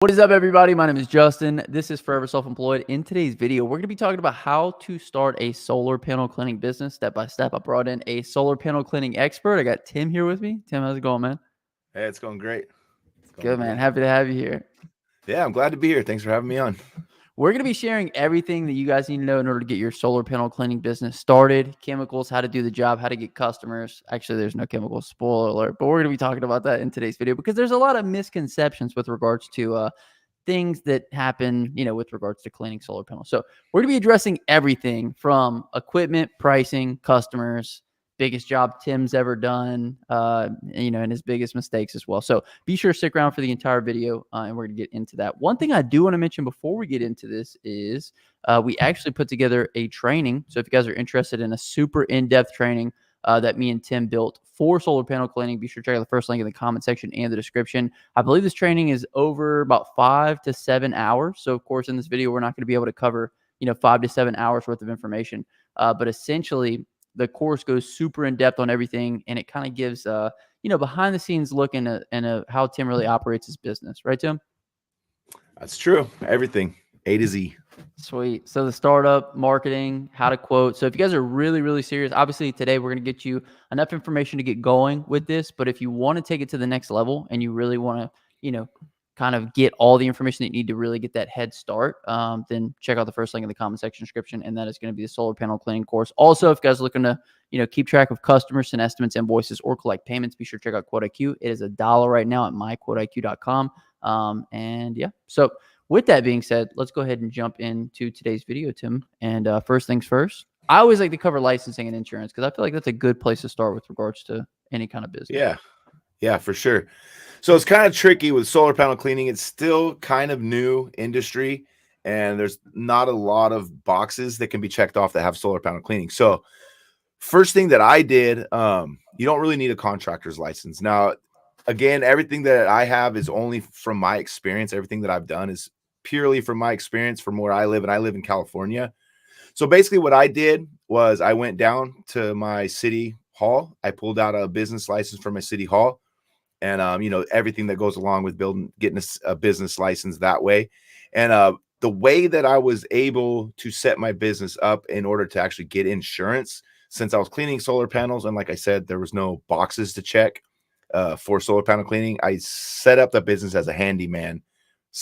What is up, everybody? My name is Justin. This is Forever Self-Employed. In today's video, we're going to be talking about how to start a solar panel cleaning business step by step. I brought in a solar panel cleaning expert. I got Tim here with me. Tim, how's it going, man? Hey, it's going great. It's going Good, man. great. Happy to have you here. Yeah, I'm glad to be here. Thanks for having me on. We're going to be sharing everything that you guys need to know in order to get your solar panel cleaning business started. Chemicals, how to do the job, how to get customers. Actually, there's no chemicals, spoiler alert, but we're going to be talking about that in today's video because there's a lot of misconceptions with regards to things that happen, with regards to cleaning solar panels. So we're going to be addressing everything from equipment, pricing, customers, biggest job Tim's ever done, and his biggest mistakes as well. So be sure to stick around for the entire video, and we're going to get into that. One thing I do want to mention before we get into this is we actually put together a training. So if you guys are interested in a super in-depth training that me and Tim built for solar panel cleaning, be sure to check out the first link in the comment section and the description. I believe this training is over about 5 to 7 hours. So of course, in this video, we're not going to be able to cover, 5 to 7 hours worth of information. But essentially, the course goes super in depth on everything, and it kind of gives, behind the scenes look into how Tim really operates his business. Right, Tim? That's true. Everything A to Z. Sweet. So the startup, marketing, how to quote. So if you guys are really, really serious, obviously today we're going to get you enough information to get going with this. But if you want to take it to the next level and you really want to, kind of get all the information that you need to really get that head start, then check out the first link in the comment section description. And that is going to be the solar panel cleaning course. Also, if you guys are looking to, keep track of customers, send estimates, invoices, or collect payments, be sure to check out Quote IQ. It is $1 right now at myquoteiq.com. And yeah, so with that being said, let's go ahead and jump into today's video, Tim. And first things first, I always like to cover licensing and insurance because I feel like that's a good place to start with regards to any kind of business. Yeah, for sure. So it's kind of tricky with solar panel cleaning. It's still kind of new industry, and there's not a lot of boxes that can be checked off that have solar panel cleaning. So first thing that I did, you don't really need a contractor's license. Now, again, everything that I have is only from my experience. Everything that I've done is purely from my experience from where I live, and I live in California. So basically what I did was I went down to my city hall. I pulled out a business license from my city hall, and everything that goes along with getting a business license that way. And the way that I was able to set my business up in order to actually get insurance, since I was cleaning solar panels, and like I said, there was no boxes to check for solar panel cleaning, I set up the business as a handyman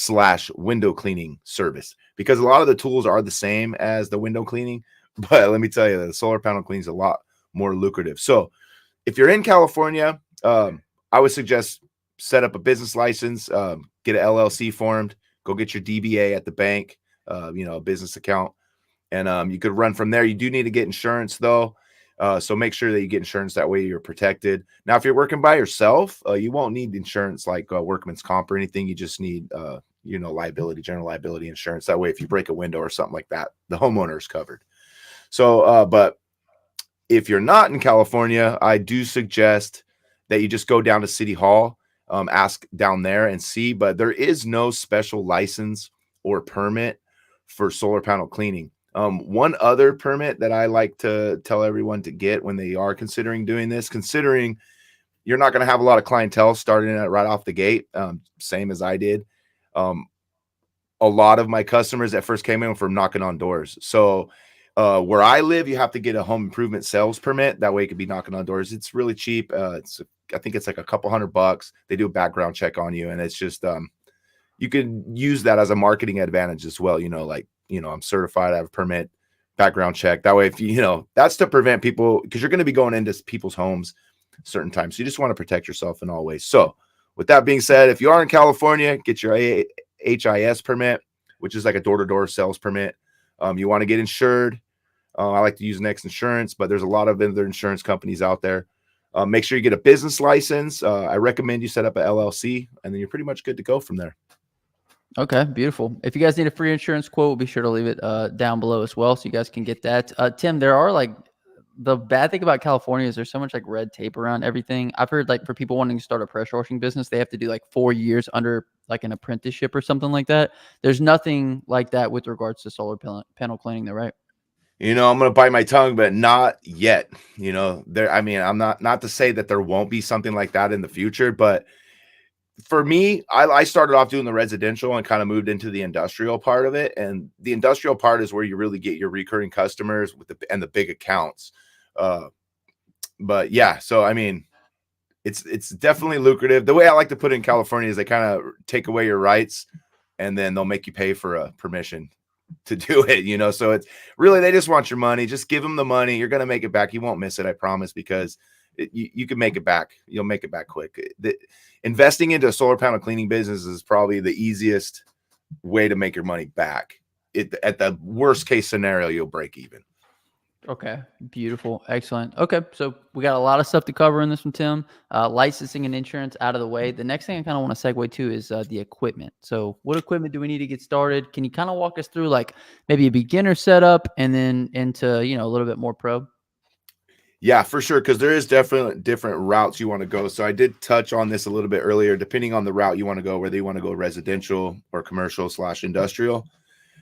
/ window cleaning service, because a lot of the tools are the same as the window cleaning, but let me tell you, the solar panel cleaning is a lot more lucrative. So if you're in California, I would suggest set up a business license, get an LLC formed, go get your DBA at the bank, a business account, and you could run from there. You do need to get insurance though. So make sure that you get insurance. That way you're protected. Now, if you're working by yourself, you won't need insurance like workman's comp or anything. You just need, liability, general liability insurance. That way, if you break a window or something like that, the homeowner is covered. So, but if you're not in California, I do suggest that you just go down to City Hall, ask down there and see. But there is no special license or permit for solar panel cleaning. One other permit that I like to tell everyone to get when they are considering doing this, considering you're not going to have a lot of clientele starting it right off the gate, same as I did. A lot of my customers that first came in from knocking on doors. So where I live, you have to get a home improvement sales permit. That way you could be knocking on doors. It's really cheap. I think it's like a couple $100. They do a background check on you, and it's just you can use that as a marketing advantage as well. I'm certified, I have a permit, background check. That way, if that's to prevent people, because you're going to be going into people's homes certain times. So you just want to protect yourself in all ways. So with that being said, if you are in California, get your HIS permit, which is like a door-to-door sales permit. You want to get insured. I like to use Next Insurance, but there's a lot of other insurance companies out there. Make sure you get a business license. I recommend you set up an LLC, and then you're pretty much good to go from there. Okay, beautiful. If you guys need a free insurance quote, we'll be sure to leave it down below as well, so you guys can get that. Tim, there are the bad thing about California is there's so much red tape around everything. I've heard for people wanting to start a pressure washing business, they have to do 4 years under an apprenticeship or something like that. There's nothing like that with regards to solar panel cleaning, though, right? I'm going to bite my tongue, but not yet. I'm not to say that there won't be something like that in the future, but for me, I started off doing the residential and kind of moved into the industrial part of it. And the industrial part is where you really get your recurring customers with the big accounts. But yeah, so I mean, it's definitely lucrative. The way I like to put it in California is they kind of take away your rights and then they'll make you pay for a permission to do it, you know. So it's really, they just want your money. Just give them the money. You're gonna make it back. You won't miss it, I promise, because you can make it back. You'll make it back quick. Investing into a solar panel cleaning business is probably the easiest way to make your money back. At the worst case scenario, you'll break even. Okay, beautiful, excellent. Okay, so we got a lot of stuff to cover in this one, Tim. Licensing and insurance out of the way. The next thing I kind of want to segue to is the equipment. So, what equipment do we need to get started? Can you kind of walk us through like maybe a beginner setup and then into a little bit more pro? Yeah, for sure, because there is definitely different routes you want to go. So I did touch on this a little bit earlier. Depending on the route you want to go, whether you want to go residential or commercial / industrial,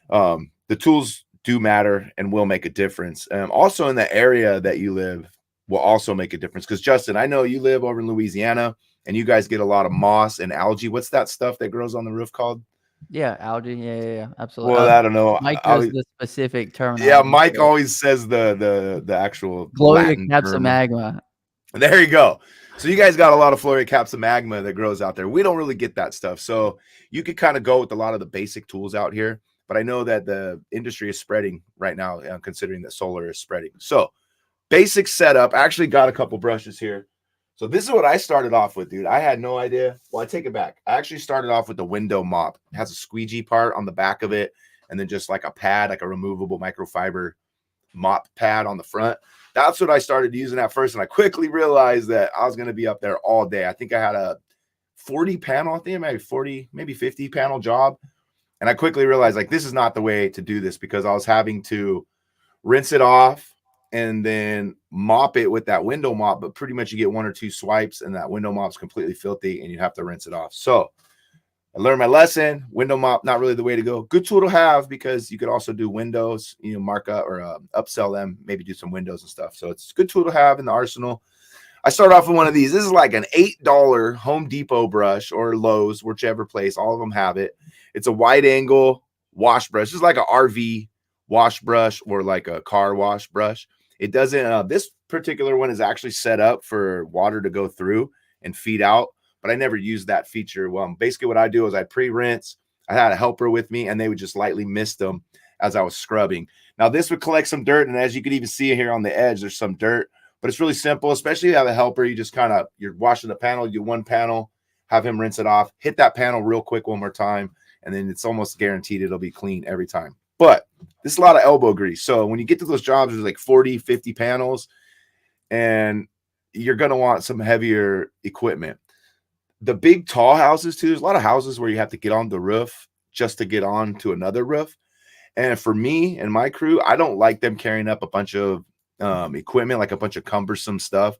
the tools do matter and will make a difference. Also, in the area that you live will also make a difference. Because Justin, I know you live over in Louisiana, and you guys get a lot of moss and algae. What's that stuff that grows on the roof called? Yeah, algae. Yeah, absolutely. Well, I don't know. Mike knows the specific Yeah, terminology. Mike So, always says the actual Gloria Latin term. capsa. There you go. So you guys got a lot of Floria capsa magma that grows out there. We don't really get that stuff. So you could kind of go with a lot of the basic tools out here. But I know that the industry is spreading right now, considering that solar is spreading. So basic setup. I actually got a couple brushes here. So this is what I started off with, dude. I had no idea. Well, I take it back. I actually started off with the window mop. It has a squeegee part on the back of it, and then just like a pad, like a removable microfiber mop pad on the front. That's what I started using at first, and I quickly realized that I was going to be up there all day. I think I had a 40 panel, I think maybe 40, maybe 50 panel job. And I quickly realized, like, this is not the way to do this, because I was having to rinse it off and then mop it with that window mop. But pretty much you get 1 or 2 swipes and that window mop's completely filthy and you have to rinse it off. So I learned my lesson. Window mop, not really the way to go. Good tool to have, because you could also do windows, mark up or upsell them, maybe do some windows and stuff. So it's a good tool to have in the arsenal. I started off with one of these. This is like an $8 Home Depot brush or Lowe's, whichever place. All of them have it. It's a wide angle wash brush. It's like an RV wash brush or like a car wash brush. It doesn't, this particular one is actually set up for water to go through and feed out, but I never used that feature. Well, basically what I do is I pre-rinse. I had a helper with me and they would just lightly mist them as I was scrubbing. Now this would collect some dirt, and as you can even see here on the edge, there's some dirt, but it's really simple, especially if you have a helper. You just you're washing the panel, you do one panel, have him rinse it off, hit that panel real quick one more time, and then it's almost guaranteed it'll be clean every time. But this is a lot of elbow grease. So when you get to those jobs, there's like 40, 50 panels, and you're going to want some heavier equipment. The big tall houses too, there's a lot of houses where you have to get on the roof just to get on to another roof. And for me and my crew, I don't like them carrying up a bunch of equipment, like a bunch of cumbersome stuff.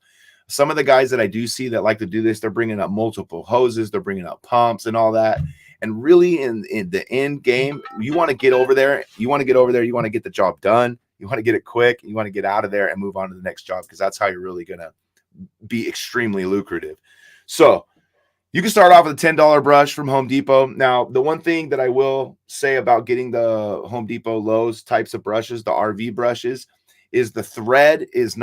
Some of the guys that I do see that like to do this, they're bringing up multiple hoses, they're bringing up pumps and all that. And really in the end game, you want to get over there. You want to get the job done. You want to get it quick. You want to get out of there and move on to the next job, because that's how you're really going to be extremely lucrative. So you can start off with a $10 brush from Home Depot. Now, the one thing that I will say about getting the Home Depot Lowe's types of brushes, the RV brushes, is the thread is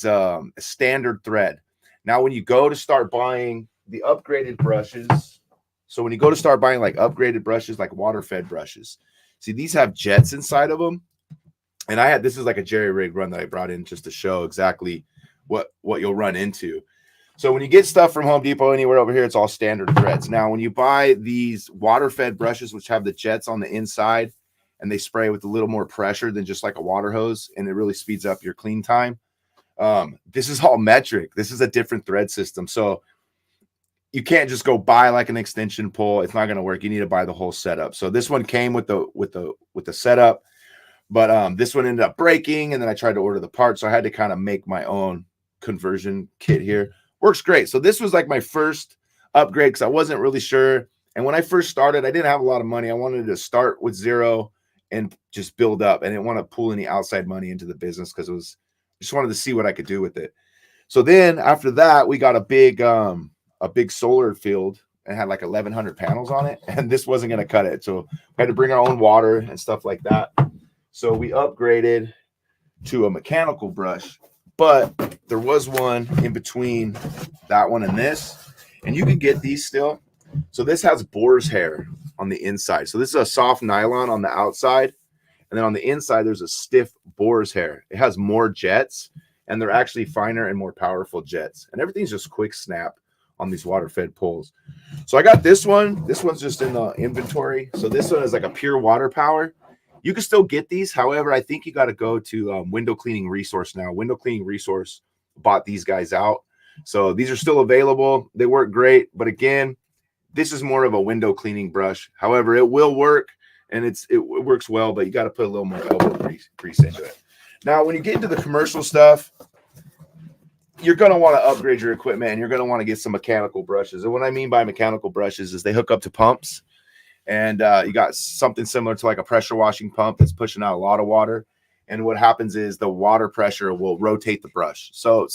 a standard thread. Now, when you go to start buying the upgraded brushes, so when you go to start buying like upgraded brushes, like water-fed brushes, see, these have jets inside of them. And this is like a jerry rig run that I brought in just to show exactly what you'll run into. So when you get stuff from Home Depot anywhere over here, it's all standard threads. Now, when you buy these water-fed brushes, which have the jets on the inside, and they spray with a little more pressure than just like a water hose, and it really speeds up your clean time. This is all metric. This is a different thread system. So you can't just go buy like an extension pole. It's not going to work. You need to buy the whole setup. So this one came with the setup, but this one ended up breaking, and then I tried to order the parts, so I had to kind of make my own conversion kit here. Works great. So this was like my first upgrade, because I wasn't really sure. And when I first started, I didn't have a lot of money. I wanted to start with zero and just build up. I didn't want to pull any outside money into the business, because just wanted to see what I could do with it. So then after that, we got a big solar field and had like 1,100 panels on it, and this wasn't going to cut it. So we had to bring our own water and stuff like that. So we upgraded to a mechanical brush, but there was one in between that one and this, and you can get these still. So this has boar's hair on the inside. So this is a soft nylon on the outside, and then on the inside there's a stiff boar's hair. It has more jets, and they're actually finer and more powerful jets, and everything's just quick snap on these water fed poles. So I got this one. This one's just in the inventory. So this one is like a pure water power. You can still get these. However, I think you got to go to Window Cleaning Resource now. Window Cleaning Resource bought these guys out. So these are still available. They work great. But again, this is more of a window cleaning brush. However, it will work, and it works well, but you got to put a little more elbow grease into it. Now, when you get into the commercial stuff, you're going to want to upgrade your equipment, and you're going to want to get some mechanical brushes. And what I mean by mechanical brushes is they hook up to pumps, and you got something similar to like a pressure washing pump that's pushing out a lot of water. And what happens is the water pressure will rotate the brush. So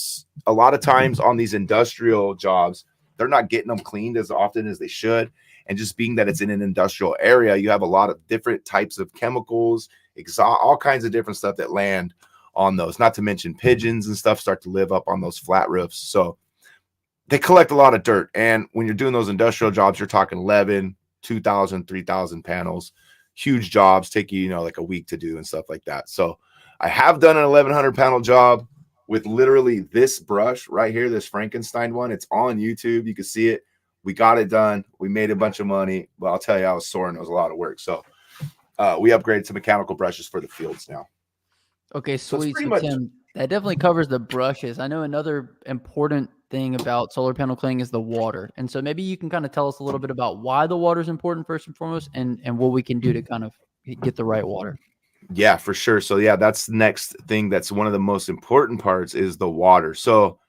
a lot of times on these industrial jobs, they're not getting them cleaned as often as they should. And just being that it's in an industrial area, you have a lot of different types of chemicals, all kinds of different stuff that land on those, not to mention pigeons and stuff start to live up on those flat roofs. So they collect a lot of dirt. And when you're doing those industrial jobs, you're talking 11, 2,000, 3,000 panels, huge jobs, take you, like a week to do and stuff like that. So I have done an 1,100 panel job with literally this brush right here, this Frankenstein one. It's on YouTube. You can see it. We got it done. We made a bunch of money, but I'll tell you, I was sore and it was a lot of work. So we upgraded to mechanical brushes for the fields now. Okay, sweet. So Tim, that definitely covers the brushes. I know another important thing about solar panel cleaning is the water. And so maybe you can kind of tell us a little bit about why the water is important first and foremost, and what we can do to kind of get the right water. Yeah, for sure. So yeah, that's the next thing. That's one of the most important parts is the water. So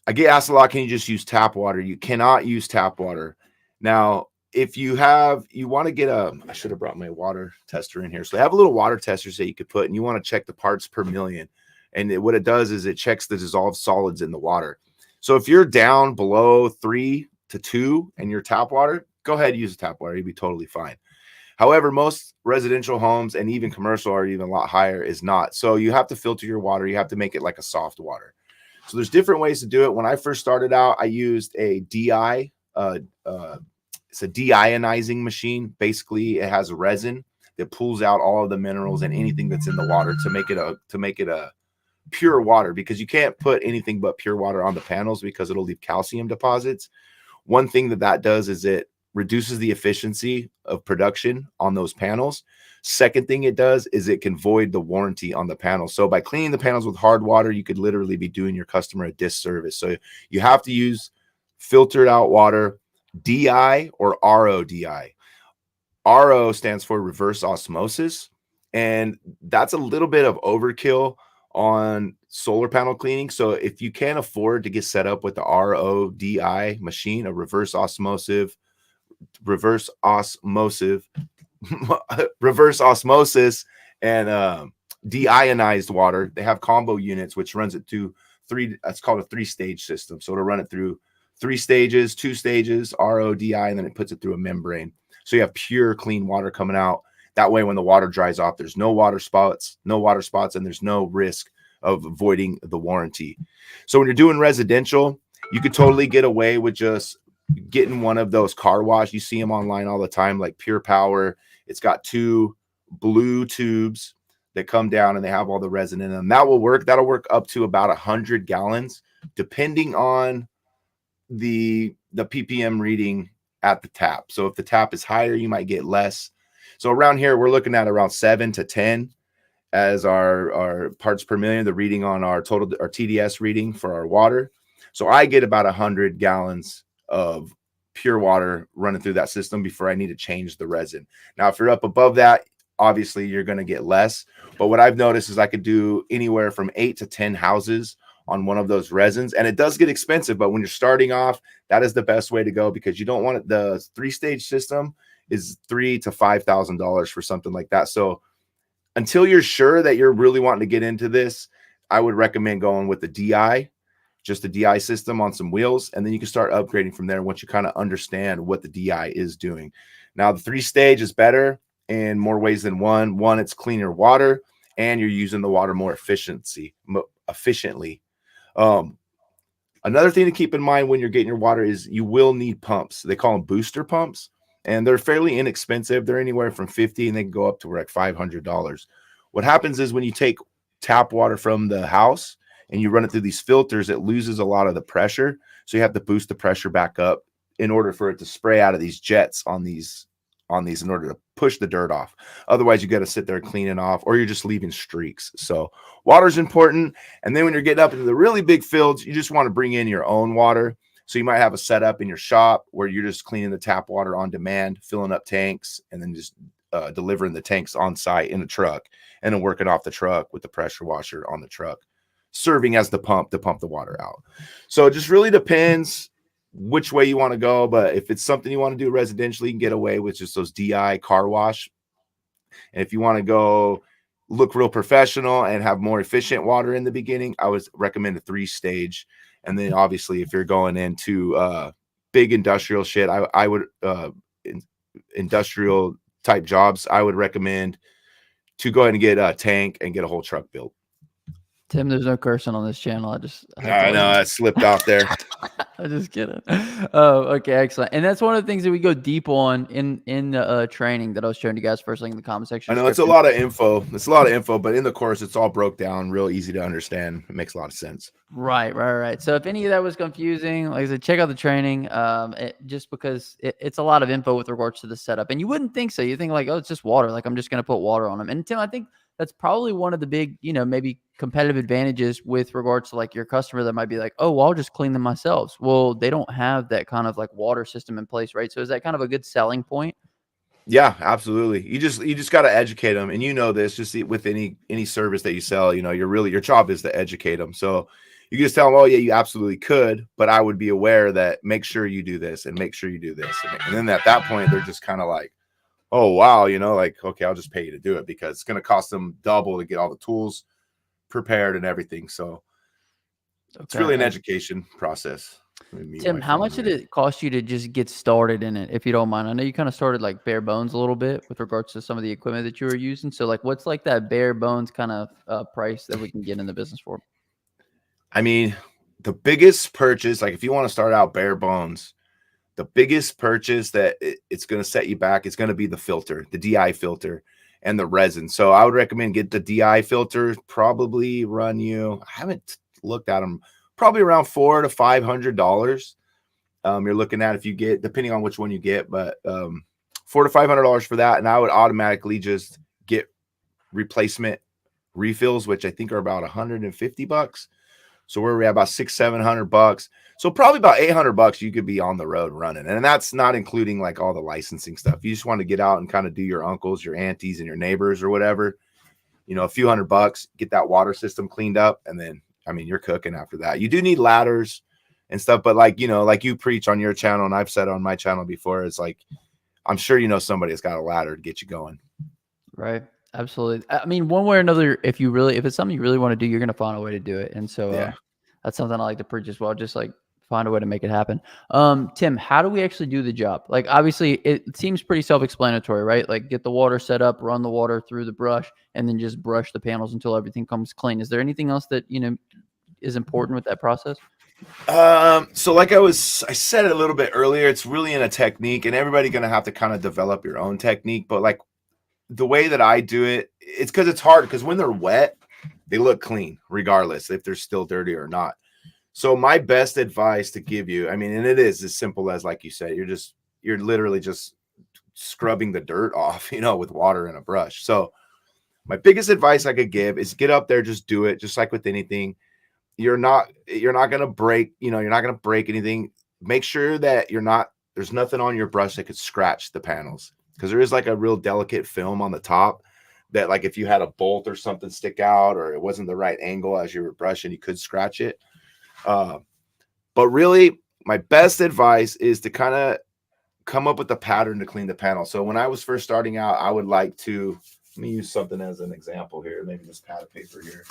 I get asked a lot, can you just use tap water? You cannot use tap water. Now, if you want to get I should have brought my water tester in here. So they have a little water testers that you could put, and you want to check the parts per million. And what it does is it checks the dissolved solids in the water. So if you're down below 3 to 2 and your tap water, go ahead and use the tap water. You'll be totally fine. However, most residential homes and even commercial are even a lot higher is not. So you have to filter your water. You have to make it like a soft water. So there's different ways to do it. When I first started out, I used a DI. It's a deionizing machine. Basically, it has resin that pulls out all of the minerals and anything that's in the water to make it a pure water, because you can't put anything but pure water on the panels because it'll leave calcium deposits. One thing that does is it reduces the efficiency of production on those panels. Second thing it does is it can void the warranty on the panel. So by cleaning the panels with hard water, you could literally be doing your customer a disservice. So you have to use filtered out water, DI or RODI. RO stands for reverse osmosis, and that's a little bit of overkill on solar panel cleaning. So if you can't afford to get set up with the RODI machine, a reverse osmosis and deionized water, they have combo units which runs it through it's called a 3-stage system. So it'll run it through 3 stages, 2 stages, RODI, and then it puts it through a membrane. So you have pure clean water coming out. That way, when the water dries off, there's no water spots, and there's no risk of voiding the warranty. So when you're doing residential, you could totally get away with just getting one of those car wash. You see them online all the time, like Pure Power. It's got 2 blue tubes that come down and they have all the resin in them. That will work. That'll work up to about 100 gallons, depending on the ppm reading at the tap. So if the tap is higher, you might get less. So around here, we're looking at around 7 to 10 as our parts per million, the reading on our TDS reading for our water. So I get about 100 gallons of pure water running through that system before I need to change the resin. Now, if you're up above that, obviously you're going to get less. But what I've noticed is I could do anywhere from 8 to 10 houses on one of those resins, and it does get expensive. But when you're starting off, that is the best way to go, because you don't want it. The 3-stage system is $3,000 to $5,000 for something like that. So until you're sure that you're really wanting to get into this, I would recommend going with the DI. just a DI system on some wheels, and then you can start upgrading from there once you kind of understand what the DI is doing. Now, the 3-stage is better in more ways than one. One, it's cleaner water, and you're using the water more efficiently. Another thing to keep in mind when you're getting your water is you will need pumps. They call them booster pumps, and they're fairly inexpensive. They're anywhere from $50 and they can go up to like $500. What happens is when you take tap water from the house and you run it through these filters, it loses a lot of the pressure. So you have to boost the pressure back up in order for it to spray out of these jets on these in order to push the dirt off. Otherwise, you got to sit there cleaning off, or you're just leaving streaks. So water's important. And then when you're getting up into the really big fields, you just want to bring in your own water. So you might have a setup in your shop where you're just cleaning the tap water on demand, filling up tanks, and then just delivering the tanks on site in a truck, and then working off the truck with the pressure washer on the truck, serving as the pump to pump the water out. So it just really depends which way you want to go. But if it's something you want to do residentially, you can get away with just those DI car wash. And if you want to go look real professional and have more efficient water in the beginning, I would recommend a 3-stage. And then obviously if you're going into big industrial shit, I would industrial type jobs, I would recommend to go ahead and get a tank and get a whole truck built. Tim, there's no cursing on this channel. I know I slipped out there. I'm just kidding. Oh, okay, excellent. And that's one of the things that we go deep on in the training that I was showing you guys first link in the comment section. I know it's a lot of info. It's a lot of info, but in the course, it's all broke down, real easy to understand. It makes a lot of sense. Right. So if any of that was confusing, like I said, check out the training. Just because it's a lot of info with regards to the setup, and you wouldn't think so. You think like, oh, it's just water. Like I'm just going to put water on them. And Tim, I think that's probably one of the big, maybe competitive advantages with regards to like your customer that might be like, oh, well, I'll just clean them myself. Well, they don't have that kind of like water system in place, right? So is that kind of a good selling point? Yeah, absolutely. You just got to educate them, and this just with any service that you sell. Your job is to educate them. So you can just tell them, oh yeah, you absolutely could, but I would be aware that make sure you do this and make sure you do this, and then at that point they're just kind of like, oh wow, like okay, I'll just pay you to do it because it's going to cost them double to get all the tools prepared and everything. So it's really an education process. Tim, how much did it cost you to just get started in it, if you don't mind? I know you kind of started like bare bones a little bit with regards to some of the equipment that you were using. So like, what's like that bare bones kind of price that we can get in the business for? I mean, the biggest purchase, like if you want to start out bare bones, the biggest purchase that it's going to set you back is going to be the filter, the DI filter and the resin. So I would recommend get the DI filter, probably run you, I haven't looked at them, probably around $400 to $500. You're looking at if you get, depending on which one you get, but $400 to $500 for that. And I would automatically just get replacement refills, which I think are about $150. So we're at about $600-700. So probably about $800 you could be on the road running. And that's not including like all the licensing stuff. You just want to get out and kind of do your uncles, your aunties, and your neighbors or whatever, a few $100, get that water system cleaned up. And then, I mean, you're cooking after that. You do need ladders and stuff, but like, like you preach on your channel and I've said on my channel before, it's like, I'm sure somebody has got a ladder to get you going. Right. Absolutely. I mean, one way or another, if it's something you really want to do, you're going to find a way to do it. And so that's something I like to preach as well. Just like find a way to make it happen. Tim, how do we actually do the job? Like, obviously it seems pretty self-explanatory, right? Like get the water set up, run the water through the brush, and then just brush the panels until everything comes clean. Is there anything else that, is important with that process? So like I said it a little bit earlier, it's really in a technique, and everybody's going to have to kind of develop your own technique. But like the way that I do it, it's because it's hard, because when they're wet, they look clean regardless if they're still dirty or not. So my best advice to give you, I mean, and it is as simple as, like you said, you're literally just scrubbing the dirt off, with water and a brush. So my biggest advice I could give is get up there, just do it. Just like with anything, you're not going to break, you're not going to break anything. Make sure that there's nothing on your brush that could scratch the panels, because there is like a real delicate film on the top that, like, if you had a bolt or something stick out, or it wasn't the right angle as you were brushing, you could scratch it. But really, my best advice is to kind of come up with a pattern to clean the panel. So when I was first starting out, I would like to, let me use something as an example here, maybe this pad of paper here.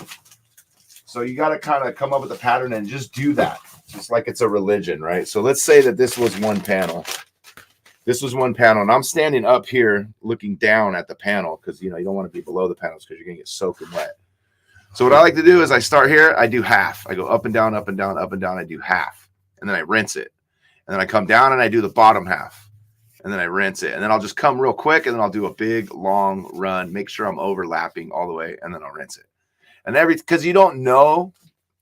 So you got to kind of come up with a pattern and just do that, just like it's a religion, right? So let's say that this was one panel. This was one panel, and I'm standing up here looking down at the panel because, you know, you don't want to be below the panels because you're going to get soaking wet. So what I like to do is I start here, I do half. I go up and down, up and down, up and down. I do half, and then I rinse it. And then I come down and I do the bottom half, and then I rinse it. And then I'll just come real quick, and then I'll do a big, long run, make sure I'm overlapping all the way, and then I'll rinse it. And because you don't know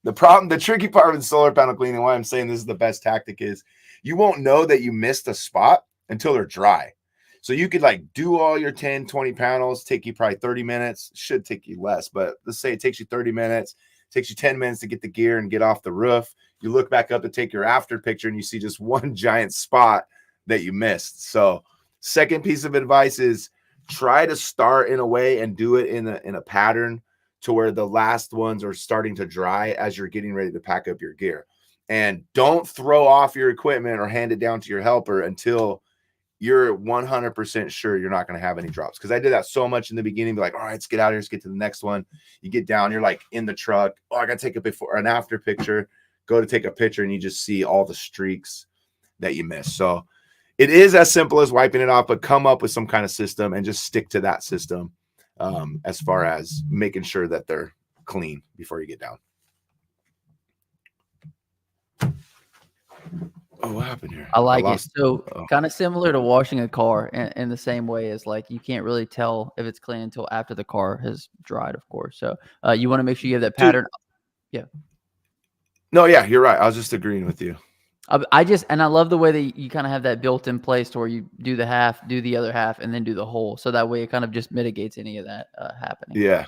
the problem, the tricky part with solar panel cleaning, why I'm saying this is the best tactic is you won't know that you missed a spot until they're dry. So you could like do all your 10, 20 panels, take you probably 30 minutes, should take you less, but let's say it takes you 30 minutes, takes you 10 minutes to get the gear and get off the roof. You look back up to take your after picture and you see just one giant spot that you missed. So second piece of advice is try to start in a way and do it in a pattern to where the last ones are starting to dry as you're getting ready to pack up your gear. And don't throw off your equipment or hand it down to your helper until you're 100% sure you're not going to have any drops. Because I did that so much in the beginning, be like, all right, let's get out of here, let's get to the next one. You get down, you're like in the truck. Oh, I got to take a before and after picture. Go to take a picture, and you just see all the streaks that you missed. So it is as simple as wiping it off, but come up with some kind of system and just stick to that system as far as making sure that they're clean before you get down. Oh, what happened here? I like it. So kind of similar to washing a car in the same way as like you can't really tell if it's clean until after the car has dried, of course. So you want to make sure you have that pattern. Yeah. No, yeah, you're right. I was just agreeing with you. And I love the way that you kind of have that built in place to where you do the half, do the other half, and then do the whole. So that way it kind of just mitigates any of that happening. Yeah.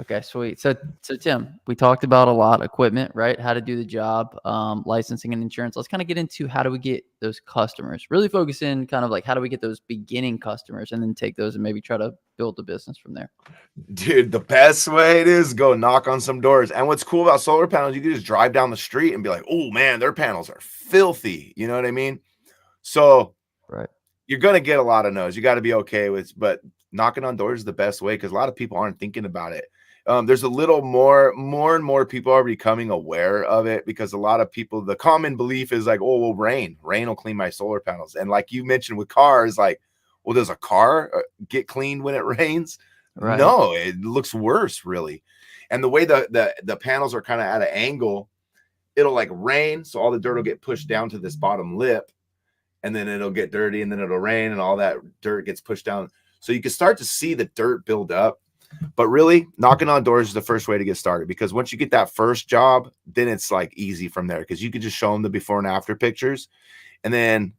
Okay, sweet. So Tim, we talked about a lot of equipment, right? How to do the job, licensing and insurance. Let's kind of get into how do we get those customers. Really focus in kind of like how do we get those beginning customers and then take those and maybe try to build the business from there. Dude, the best way it is go knock on some doors. And what's cool about solar panels, you can just drive down the street and be like, oh man, their panels are filthy. You know what I mean? So right, you're going to get a lot of no's. You got to be okay with, but knocking on doors is the best way because a lot of people aren't thinking about it. There's a little more and more people are becoming aware of it because a lot of people, the common belief is like, oh, well, rain will clean my solar panels. And like you mentioned with cars, like, well, does a car get cleaned when it rains? Right. No, it looks worse, really. And the way the panels are kind of at an angle, it'll like rain. So all the dirt will get pushed down to this bottom lip and then it'll get dirty and then it'll rain and all that dirt gets pushed down. So you can start to see the dirt build up. But really, knocking on doors is the first way to get started because once you get that first job, then it's like easy from there because you can just show them the before and after pictures. And then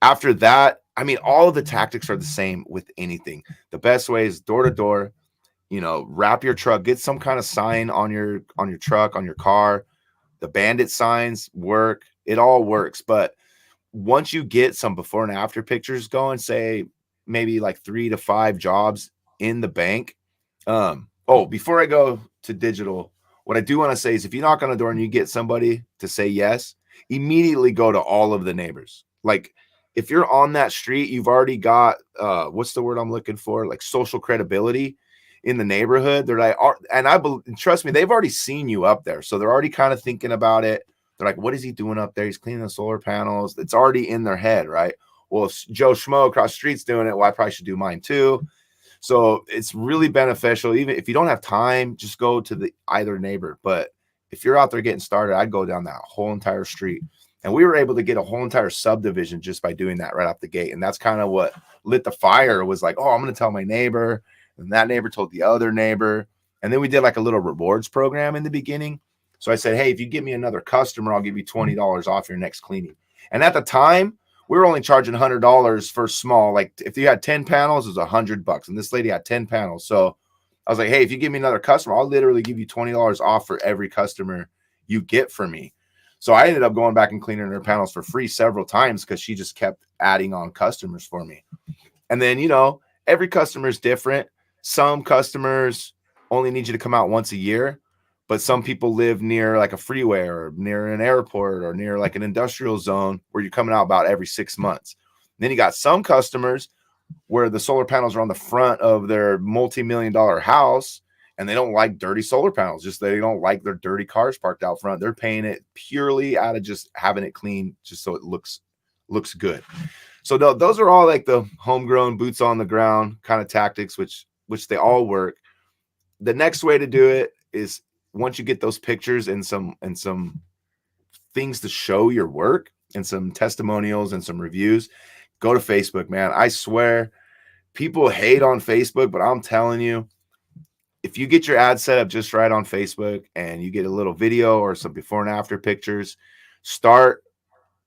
after that, I mean, all of the tactics are the same with anything. The best way is door to door, you know, wrap your truck, get some kind of sign on your truck, on your car. The bandit signs work. It all works. But once you get some before and after pictures going, say maybe like 3 to 5 jobs in the bank. Before I go to digital, what I do want to say is if you knock on a door and you get somebody to say yes, immediately go to all of the neighbors. Like if you're on that street, you've already got, what's the word I'm looking for? Like social credibility in the neighborhood. They're like, trust me, they've already seen you up there. So they're already kind of thinking about it. They're like, what is he doing up there? He's cleaning the solar panels. It's already in their head, right? Well, if Joe Schmo across the street's doing it, well, I probably should do mine too. So it's really beneficial. Even if you don't have time, just go to either neighbor. But if you're out there getting started, I'd go down that whole entire street. And we were able to get a whole entire subdivision just by doing that right off the gate. And that's kind of what lit the fire was like, oh, I'm going to tell my neighbor. And that neighbor told the other neighbor. And then we did like a little rewards program in the beginning. So I said, hey, if you give me another customer, I'll give you $20 off your next cleaning. And at the time, we were only charging $100 for small. Like if you had 10 panels, it was $100. And this lady had 10 panels. So I was like, hey, if you give me another customer, I'll literally give you $20 off for every customer you get from me. So I ended up going back and cleaning her panels for free several times because she just kept adding on customers for me. And then, you know, every customer is different. Some customers only need you to come out once a year. But some people live near like a freeway or near an airport or near like an industrial zone where you're coming out about every 6 months. And then you got some customers where the solar panels are on the front of their multi-million-dollar house and they don't like dirty solar panels. Just they don't like their dirty cars parked out front. They're paying it purely out of just having it clean, just so it looks good. So those are all like the homegrown, boots on the ground kind of tactics, which they all work. The next way to do it is, once you get those pictures and some things to show your work and some testimonials and some reviews, go to Facebook, man. I swear people hate on Facebook, but I'm telling you, if you get your ad set up just right on Facebook and you get a little video or some before and after pictures, start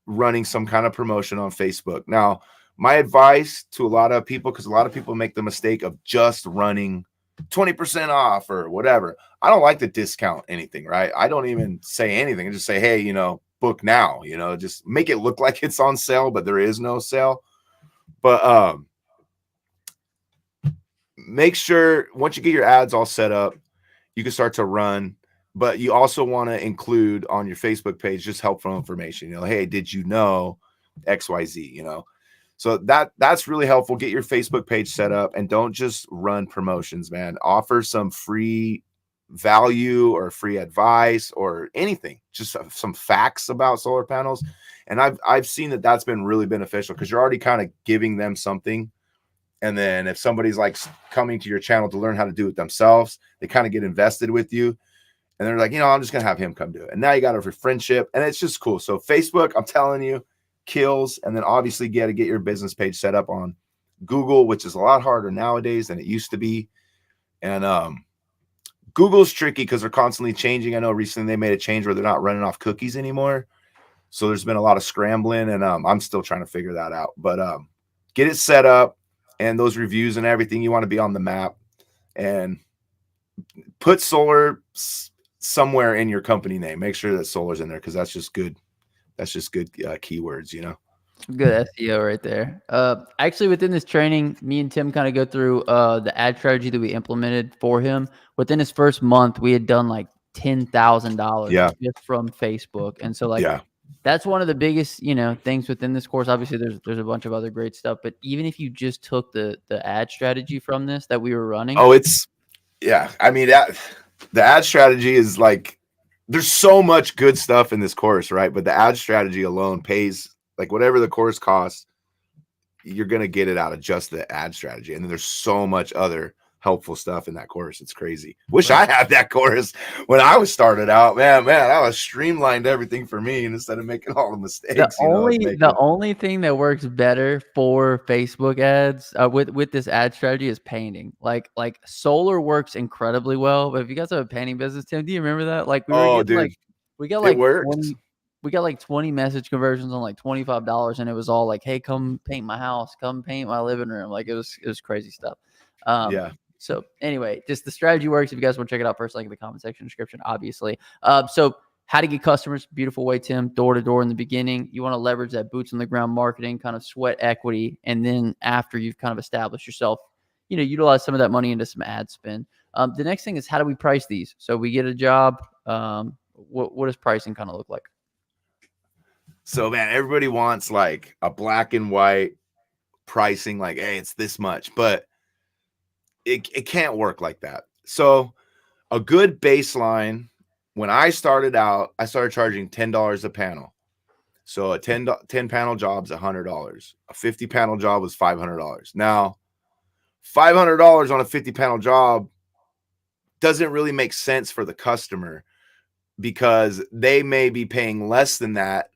running some kind of promotion on Facebook. Now, my advice to a lot of people, because a lot of people make the mistake of just running 20% off or whatever. I don't like to discount anything, right? I don't even say anything. I just say, hey, book now, just make it look like it's on sale, but there is no sale. But make sure once you get your ads all set up, you can start to run, but you also want to include on your Facebook page just helpful information. Hey, did you know XYZ, So that's really helpful. Get your Facebook page set up and don't just run promotions, man. Offer some free value or free advice or anything, just some facts about solar panels. And I've seen that that's been really beneficial, because you're already kind of giving them something. And then if somebody's like coming to your channel to learn how to do it themselves, they kind of get invested with you. And they're like, I'm just going to have him come do it. And now you got a friendship, and it's just cool. So Facebook, I'm telling you, kills. And then obviously you got to get your business page set up on Google, which is a lot harder nowadays than it used to be. And Google's tricky because they're constantly changing. I know recently they made a change where they're not running off cookies anymore. So there's been a lot of scrambling, and I'm still trying to figure that out. But get it set up, and those reviews and everything, you want to be on the map, and put solar somewhere in your company name. Make sure that solar's in there, because that's just good. That's just good keywords, Good SEO right there. Actually, within this training, me and Tim kind of go through the ad strategy that we implemented for him. Within his first month, we had done like $10,000 Yeah. just from Facebook, and so like Yeah. that's one of the biggest things within this course. Obviously, there's a bunch of other great stuff, but even if you just took the ad strategy from this that we were running, I mean, the ad strategy is like, there's so much good stuff in this course, right? But the ad strategy alone pays, like, whatever the course costs, you're going to get it out of just the ad strategy. And then there's so much other helpful stuff in that course. It's crazy. Wish I had that course when I was started out, man, I was streamlined everything for me, and instead of making all the mistakes. The only thing that works better for Facebook ads with this ad strategy is painting. Like solar works incredibly well, but if you guys have a painting business, Tim, do you remember that? Like we were getting we got like 20 message conversions on like $25, and it was all like, hey, come paint my house, come paint my living room. Like it was crazy stuff. Yeah. So anyway, just the strategy works. If you guys want to check it out, first link in the comment section description, obviously. So how to get customers, beautiful way, Tim, door to door in the beginning. You want to leverage that boots on the ground marketing, kind of sweat equity. And then after you've kind of established yourself, utilize some of that money into some ad spend. The next thing is, how do we price these? So we get a job. What does pricing kind of look like? So, man, everybody wants like a black and white pricing, like, hey, it's this much, but it can't work like that. So a good baseline, when I started out, I started charging $10 a panel. So a 10 panel job is $100. A 50 panel job was $500. Now, $500 on a 50 panel job doesn't really make sense for the customer, because they may be paying less than that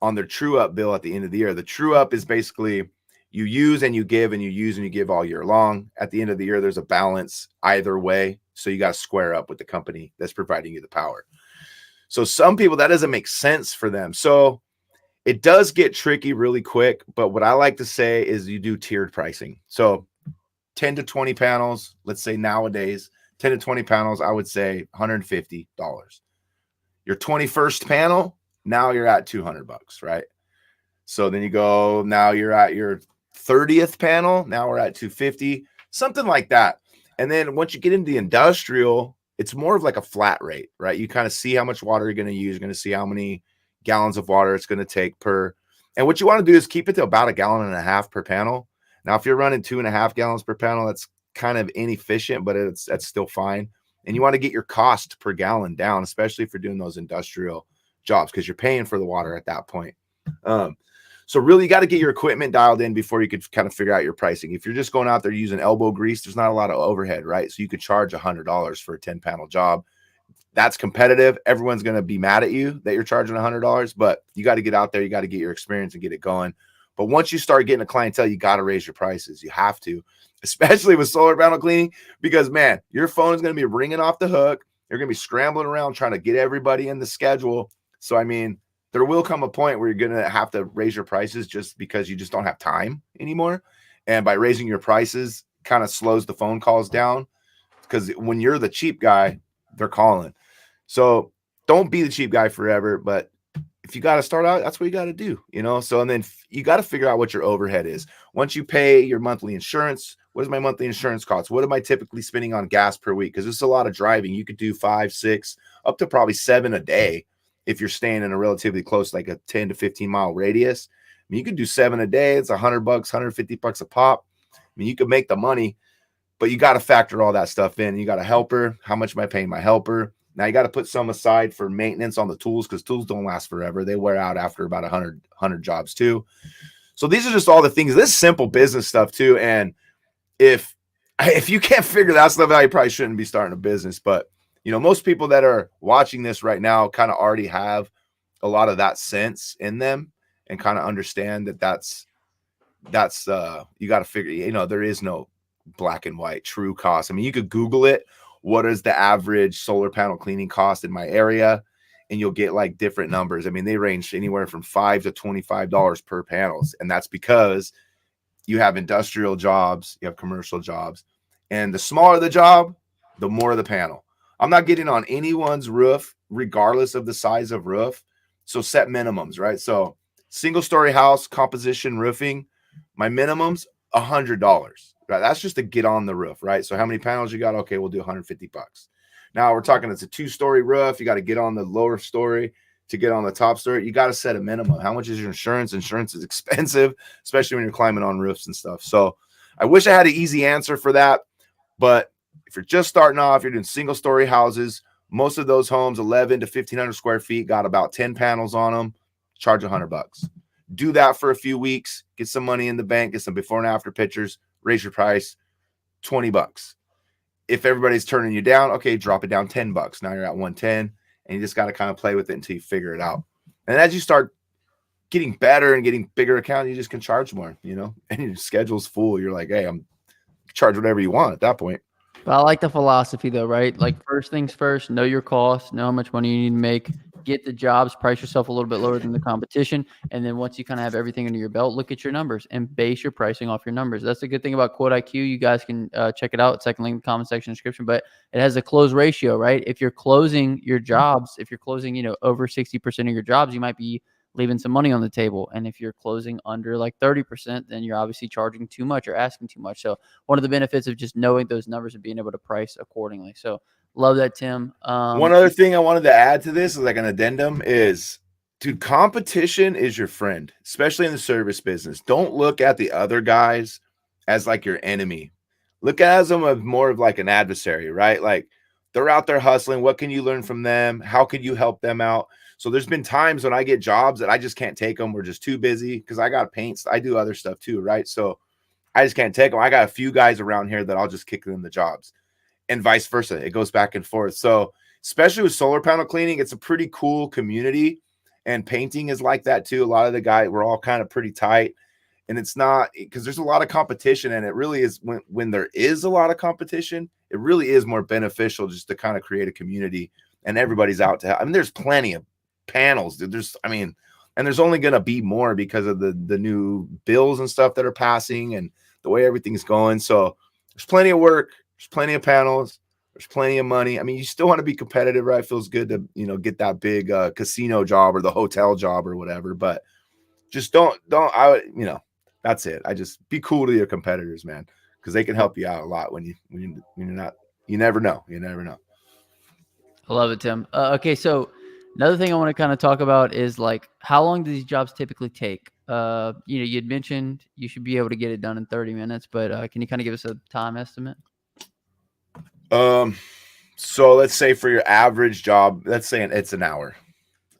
on their true up bill at the end of the year. The true up is basically you use and you give, and you use and you give all year long. At the end of the year, there's a balance either way. So you got to square up with the company that's providing you the power. So some people, that doesn't make sense for them. So it does get tricky really quick. But what I like to say is you do tiered pricing. So 10 to 20 panels, let's say nowadays, 10 to 20 panels, I would say $150. Your 21st panel, now you're at $200, right? So then you go, now you're at your 30th panel, now we're at $250, something like that. And then once you get into the industrial, it's more of like a flat rate, right? You kind of see how much water you're going to use. You're going to see how many gallons of water it's going to take per. And what you want to do is keep it to about 1.5 gallons per panel. Now, if you're running 2.5 gallons per panel, that's kind of inefficient, but that's still fine. and you want to get your cost per gallon down, especially if you're doing those industrial jobs, because you're paying for the water at that point. So really, you got to get your equipment dialed in before you could kind of figure out your pricing. If you're just going out there using elbow grease, there's not a lot of overhead, right? So you could charge $100 for a 10 panel job. That's competitive. Everyone's going to be mad at you that you're charging $100, but you got to get out there. You got to get your experience and get it going. But once you start getting a clientele, you got to raise your prices. You have to, especially with solar panel cleaning, because man, your phone is going to be ringing off the hook. You're going to be scrambling around trying to get everybody in the schedule. So, I mean, there will come a point where you're going to have to raise your prices just because you just don't have time anymore. And by raising your prices, kind of slows the phone calls down, because when you're the cheap guy, they're calling. So don't be the cheap guy forever, but if you got to start out, that's what you got to do, you know? So, and then you got to figure out what your overhead is. Once you pay your monthly insurance, what is my monthly insurance cost? What am I typically spending on gas per week? Because it's a lot of driving. You could do 5, 6, up to probably 7 a day if you're staying in a relatively close, like a 10 to 15 mile radius. I mean, you could do 7 a day. It's $100, $150 a pop. I mean, you could make the money, but you got to factor all that stuff in. You got a helper. How much am I paying my helper? Now you got to put some aside for maintenance on the tools, because tools don't last forever. They wear out after about 100 jobs too. So these are just all the things. This is simple business stuff too. And if you can't figure that stuff out, you probably shouldn't be starting a business. But you know, most people that are watching this right now kind of already have a lot of that sense in them and kind of understand that that's you got to figure, you know, there is no black and white true cost. I mean, you could Google it. What is the average solar panel cleaning cost in my area? And you'll get like different numbers. I mean, they range anywhere from $5 to $25 per panels. And that's because you have industrial jobs, you have commercial jobs, and the smaller the job, the more the panel. I'm not getting on anyone's roof, regardless of the size of roof. So set minimums, right? So single story house, composition roofing, my minimum's $100. Right? That's just to get on the roof, right? So how many panels you got? Okay, we'll do $150. Now we're talking, it's a 2-story roof. You got to get on the lower story to get on the top story. You got to set a minimum. How much is your insurance? Insurance is expensive, especially when you're climbing on roofs and stuff. So I wish I had an easy answer for that. But if you're just starting off, you're doing single story houses. Most of those homes, 11 to 1,500 square feet, got about 10 panels on them. Charge $100. Do that for a few weeks. Get some money in the bank. Get some before and after pictures. Raise your price $20. If everybody's turning you down, okay, drop it down $10. Now you're at 110, and you just got to kind of play with it until you figure it out. And as you start getting better and getting bigger account, you just can charge more, you know, and your schedule's full. You're like, hey, I'm charge whatever you want at that point. But I like the philosophy though, right? Like first things first, know your costs, know how much money you need to make, get the jobs, price yourself a little bit lower than the competition. And then once you kind of have everything under your belt, look at your numbers and base your pricing off your numbers. That's the good thing about Quote IQ. You guys can check it out. Second link in the comment section description, but it has a close ratio, right? If you're closing your jobs, if you're closing, you know, over 60% of your jobs, you might be leaving some money on the table. And if you're closing under like 30%, then you're obviously charging too much or asking too much. So one of the benefits of just knowing those numbers and being able to price accordingly. So love that, Tim. One other thing I wanted to add to this, like an addendum, is dude, competition is your friend, especially in the service business. Don't look at the other guys as like your enemy. Look at them as more of like an adversary, right? Like they're out there hustling. What can you learn from them? How could you help them out? So there's been times when I get jobs that I just can't take them. We're just too busy because I got paints. I do other stuff too, right? So I just can't take them. I got a few guys around here that I'll just kick them the jobs, and vice versa. It goes back and forth. So especially with solar panel cleaning, it's a pretty cool community, and painting is like that too. A lot of the guys, we're all kind of pretty tight, and it's not because there's a lot of competition, and it really is when there is a lot of competition, it really is more beneficial just to kind of create a community and everybody's out to help. I mean, there's plenty of panels. There's, I mean, and there's only going to be more because of the new bills and stuff that are passing and the way everything's going. So there's plenty of work. There's plenty of panels. There's plenty of money. I mean, you still want to be competitive, right? It feels good to, you know, get that big casino job or the hotel job or whatever, but just you know, that's it. I just be cool to your competitors, man, because they can help you out a lot when you're not, you never know. You never know. I love it, Tim. Okay. So another thing I want to kind of talk about is like, how long do these jobs typically take? You know, you'd mentioned you should be able to get it done in 30 minutes, but can you kind of give us a time estimate? So let's say for your average job, let's say it's an hour.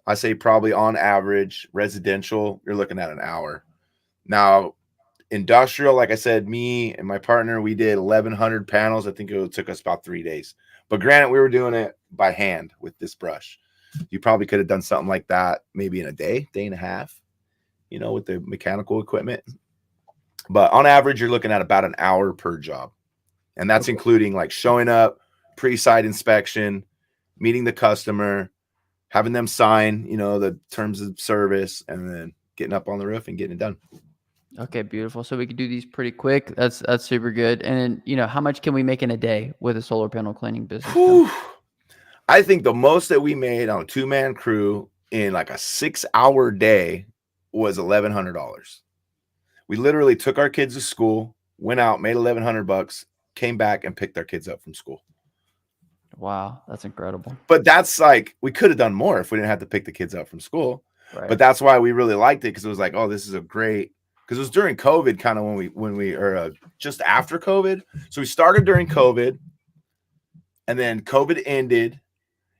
I say probably on average, residential, you're looking at an hour. Now, industrial, like I said, me and my partner, we did 1,100 panels. I think it took us about 3 days. But granted, we were doing it by hand with this brush. You probably could have done something like that maybe in a day, day and a half, with the mechanical equipment. But on average, you're looking at about an hour per job. And that's including like showing up, pre-site inspection, meeting the customer, having them sign, the terms of service, and then getting up on the roof and getting it done. Okay, beautiful. So we could do these pretty quick. That's super good. And then, how much can we make in a day with a solar panel cleaning business? I think the most that we made on a 2-man crew in like a 6-hour day was $1,100. We literally took our kids to school, went out, made $1,100, came back and picked our kids up from school. Wow, that's incredible. But that's like, we could have done more if we didn't have to pick the kids up from school. Right. But that's why we really liked it, because it was like, oh, this is a great, because it was during COVID, kind of when we just after COVID. So we started during COVID, and then COVID ended,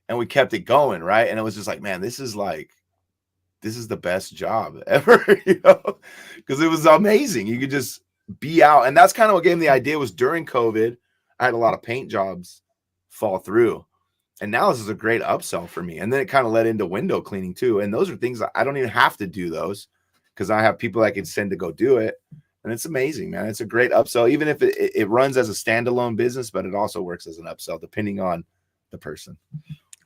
and we kept it going, right? And it was just like, man, this is the best job ever, because it was amazing. You could just be out, and that's kind of what gave me the idea. Was during COVID, I had a lot of paint jobs fall through, and now this is a great upsell for me. And then it kind of led into window cleaning too, and those are things I don't even have to do those, because I have people I can send to go do it. And it's amazing, man. It's a great upsell, even if it runs as a standalone business, but it also works as an upsell depending on the person.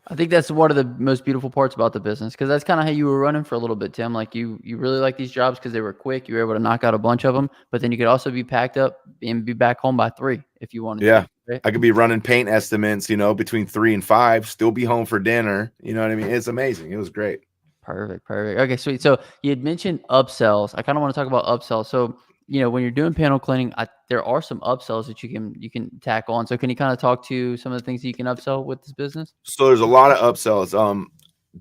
I think that's one of the most beautiful parts about the business, because that's kind of how you were running for a little bit, Tim. Like you really like these jobs because they were quick. You were able to knock out a bunch of them, but then you could also be packed up and be back home by 3 if you wanted to. Right? I could be running paint estimates, between 3 and 5, still be home for dinner. You know what I mean? It's amazing. It was great. Perfect. Okay, sweet. So you had mentioned upsells. I kind of want to talk about upsells. So, when you're doing panel cleaning, there are some upsells that you can tack on. So can you kind of talk to some of the things that you can upsell with this business? So there's a lot of upsells.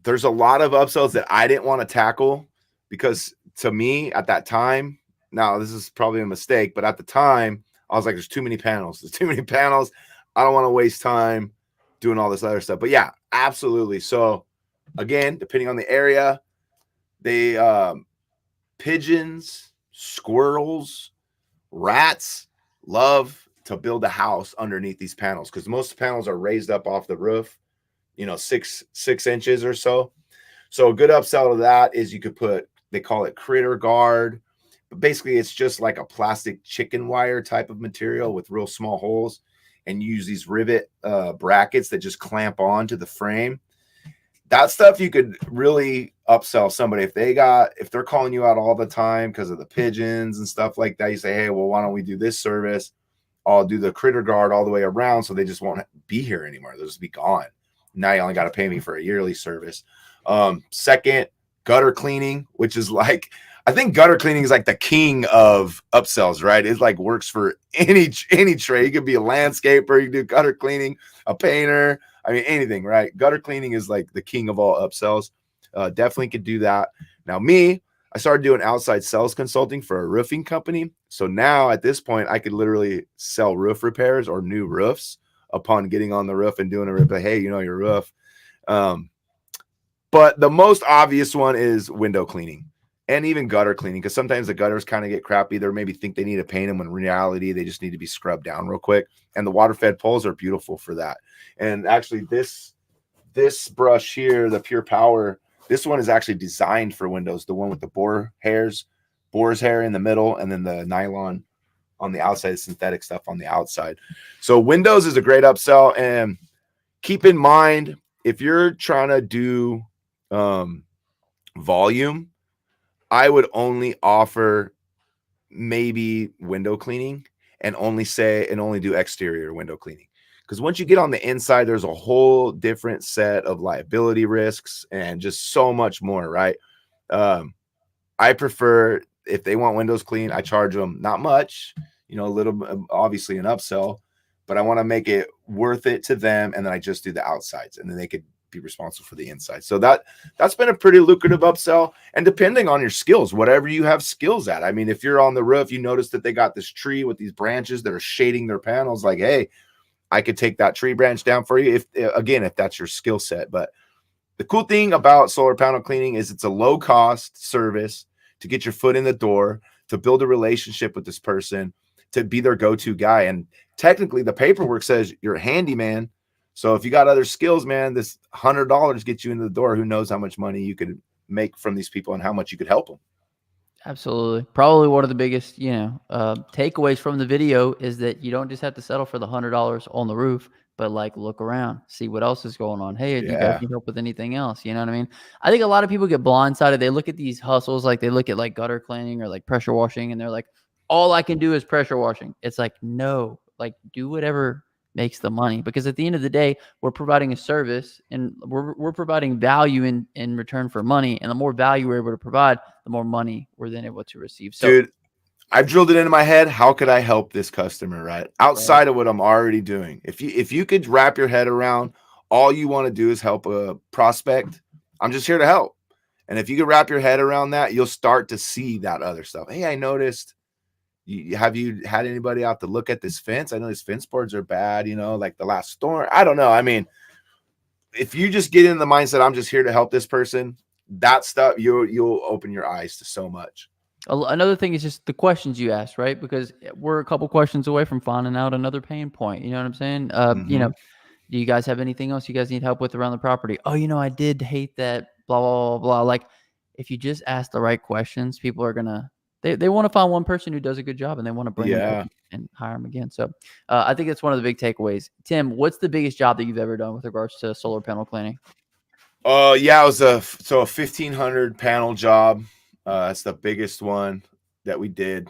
There's a lot of upsells that I didn't want to tackle, because to me at that time, now this is probably a mistake, but at the time I was like, there's too many panels. There's too many panels. I don't want to waste time doing all this other stuff. But yeah, absolutely. So again, depending on the area, they pigeons, squirrels, rats love to build a house underneath these panels, because most panels are raised up off the roof, 6 inches or so. So a good upsell to that is you could put, they call it critter guard, but basically it's just like a plastic chicken wire type of material with real small holes, and you use these rivet brackets that just clamp on to the frame. That stuff you could really upsell somebody if they're calling you out all the time because of the pigeons and stuff like that. You say, hey, well, why don't we do this service? I'll do the critter guard all the way around, so they just won't be here anymore. They'll just be gone. Now you only got to pay me for a yearly service. Second, gutter cleaning, which is like, I think gutter cleaning is like the king of upsells, right? It like works for any trade. You could be a landscaper, you can do gutter cleaning, a painter, I mean, anything, right? Gutter cleaning is like the king of all upsells. Definitely could do that. Now I started doing outside sales consulting for a roofing company. So now at this point, I could literally sell roof repairs or new roofs upon getting on the roof and doing a repair. Hey, your roof. But the most obvious one is window cleaning and even gutter cleaning, because sometimes the gutters kind of get crappy. They maybe think they need to paint them when in reality they just need to be scrubbed down real quick. And the water fed poles are beautiful for that. And actually this brush here, the Pure Power, this one is actually designed for windows. The one with the boar's hair in the middle, and then the nylon on the outside, synthetic stuff on the outside. So windows is a great upsell. And keep in mind, if you're trying to do volume, I would only offer maybe window cleaning and only do exterior window cleaning. Because once you get on the inside, there's a whole different set of liability risks and just so much more, right? I prefer, if they want windows clean, I charge them not much, a little, obviously an upsell, but I want to make it worth it to them. And then I just do the outsides, and then they could be responsible for the inside. So that's been a pretty lucrative upsell. And depending on your skills, whatever you have skills at. I mean, if you're on the roof, you notice that they got this tree with these branches that are shading their panels. Like, hey, I could take that tree branch down for you if that's your skill set. But the cool thing about solar panel cleaning is it's a low cost service to get your foot in the door, to build a relationship with this person, to be their go-to guy. And technically the paperwork says you're a handyman. So if you got other skills, man, this $100 gets you into the door. Who knows how much money you could make from these people and how much you could help them. Absolutely. Probably one of the biggest, takeaways from the video is that you don't just have to settle for the $100 on the roof, but like look around, see what else is going on. Hey, do you guys Yeah. need help with anything else? You know what I mean? I think a lot of people get blindsided. They look at these hustles, like they look at like gutter cleaning or like pressure washing, and they're like, all I can do is pressure washing. It's like, no, like do whatever makes the money, because at the end of the day, we're providing a service and we're providing value in return for money. And the more value we're able to provide, the more money we're then able to receive. So, Dude, I've drilled it into my head. How could I help this customer, right? right. Outside of what I'm already doing. If you could wrap your head around all you want to do is help a prospect, I'm just here to help. And if you could wrap your head around that, you'll start to see that other stuff. Hey, I noticed have you had anybody out to look at this fence? I know these fence boards are bad, like the last storm. I don't know. I mean, if you just get in the mindset, I'm just here to help this person, that stuff, you'll open your eyes to so much. Another thing is just the questions you ask, right? Because we're a couple questions away from finding out another pain point. You know what I'm saying? Mm-hmm. Do you guys have anything else you guys need help with around the property? Oh, I did hate that, blah, blah, blah, blah. Like, if you just ask the right questions, people are gonna they want to find one person who does a good job and they want to bring them back Yeah. and hire them again. So I think that's one of the big takeaways. Tim, what's the biggest job that you've ever done with regards to solar panel cleaning? Yeah, it was a 1,500 panel job. That's the biggest one that we did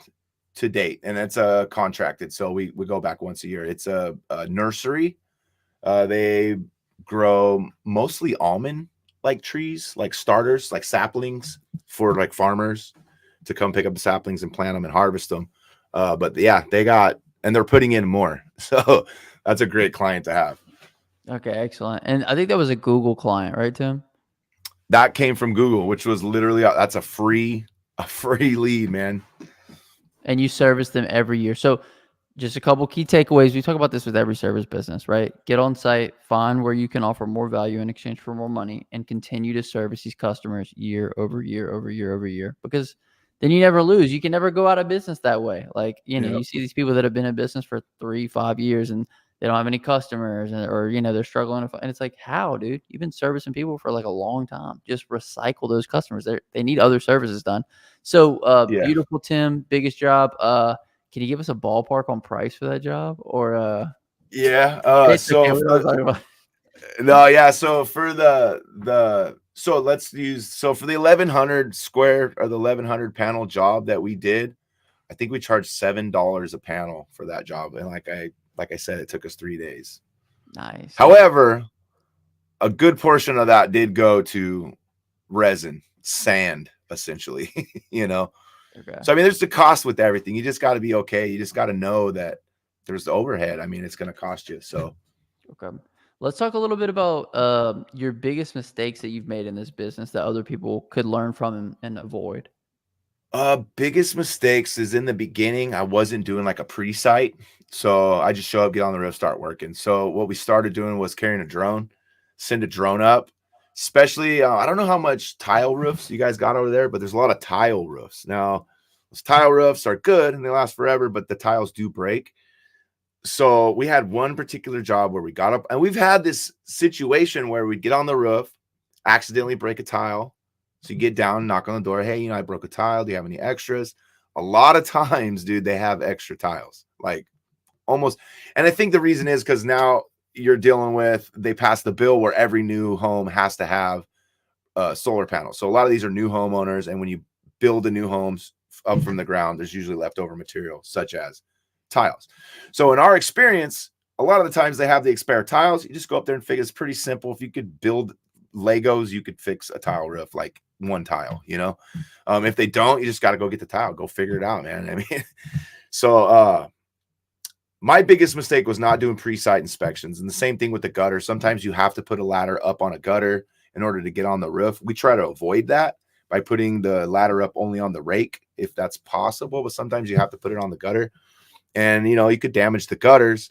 to date, and it's contracted, so we go back once a year. It's a nursery. They grow mostly almond like trees, like starters, like saplings for like farmers to come pick up the saplings and plant them and harvest them. But yeah, and they're putting in more, so that's a great client to have. Okay, excellent. And I think that was a Google client, right, Tim? That came from Google, which was literally that's a free lead, man. And you service them every year. So just a couple key takeaways. We talk about this with every service business, right? Get on site, find where you can offer more value in exchange for more money, and continue to service these customers year over year over year over year, because then you never lose. You can never go out of business that way. Like, Yep. you see these people that have been in business for 3-5 years and they don't have any customers, or they're struggling. And it's like, how, dude? You've been servicing people for like a long time. Just recycle those customers. They need other services done. So Yeah. beautiful, Tim. Biggest job. Can you give us a ballpark on price for that job? Or Yeah. it's okay, we don't talk about No, yeah. So for let's use for the 1,100 square or the 1,100 panel job that we did, I think we charged $7 a panel for that job, and like I said, it took us 3 days. Nice. However, a good portion of that did go to resin, sand, essentially. Okay. So I mean, there's the cost with everything. You just got to be okay. You just got to know that there's the overhead. I mean, it's going to cost you. So Okay. Let's talk a little bit about your biggest mistakes that you've made in this business that other people could learn from and avoid. biggest mistakes is in the beginning. I wasn't doing like a pre-site. So I just show up, get on the roof, start working. So what we started doing was carrying a drone, send a drone up, especially, I don't know how much tile roofs you guys got over there, but there's a lot of tile roofs. Now, those tile roofs are good and they last forever, but the tiles do break. So we had one particular job where we got up, and we've had this situation where we'd get on the roof, accidentally break a tile. So you get down, knock on the door. Hey, I broke a tile. Do you have any extras? A lot of times, dude, they have extra tiles, like almost. And I think the reason is because now you're dealing with, they pass the bill where every new home has to have solar panels. So a lot of these are new homeowners. And when you build the new homes up from the ground, there's usually leftover material, such as tiles. So in our experience, a lot of the times they have the spare tiles. You just go up there and figure it's pretty simple. If you could build Legos, you could fix a tile roof, like one tile, if they don't, you just got to go get the tile, go figure it out, man. I mean, so my biggest mistake was not doing pre-site inspections. And the same thing with the gutter. Sometimes you have to put a ladder up on a gutter in order to get on the roof. We try to avoid that by putting the ladder up only on the rake, if that's possible, but sometimes you have to put it on the gutter. And, you could damage the gutters.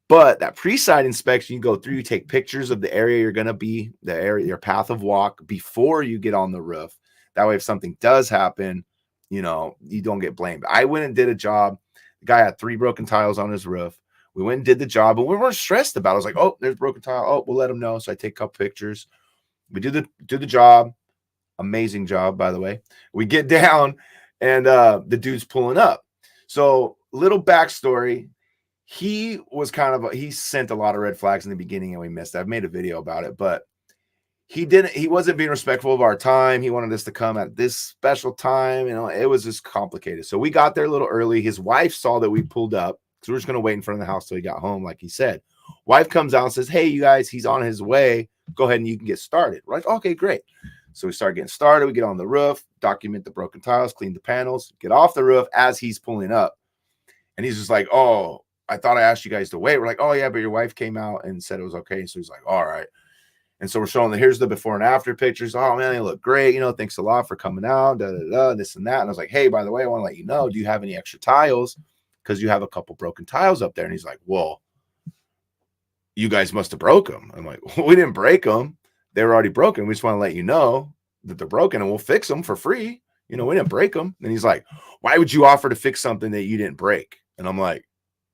But that pre-site inspection, you go through, you take pictures of the area you're going to be, the area, your path of walk before you get on the roof. That way, if something does happen, you don't get blamed. I went and did a job. The guy had 3 broken tiles on his roof. We went and did the job, and we weren't stressed about it. I was like, oh, there's broken tile. Oh, we'll let him know. So I take a couple pictures. We do the job. Amazing job, by the way. We get down, and the dude's pulling up. So little backstory. He was he sent a lot of red flags in the beginning, and we missed it. I've made a video about it, but he wasn't being respectful of our time. He wanted us to come at this special time. It was just complicated. So we got there a little early. His wife saw that we pulled up, because we were just going to wait in front of the house till he got home, like he said. Wife comes out and says, hey, you guys, he's on his way. Go ahead and you can get started. We're like, okay, great. So we start getting started. We get on the roof, document the broken tiles, clean the panels, get off the roof as he's pulling up. And he's just like, oh, I thought I asked you guys to wait. We're like, oh, yeah, but your wife came out and said it was okay. So he's like, all right. And so we're showing here's the before and after pictures. Oh, man, they look great. Thanks a lot for coming out, this and that. And I was like, hey, by the way, I want to let you know, do you have any extra tiles? Because you have a couple broken tiles up there. And he's like, well, you guys must have broke them. I'm like, well, we didn't break them. They were already broken. We just want to let you know that they're broken, and we'll fix them for free. We didn't break them. And he's like, why would you offer to fix something that you didn't break? And I'm like,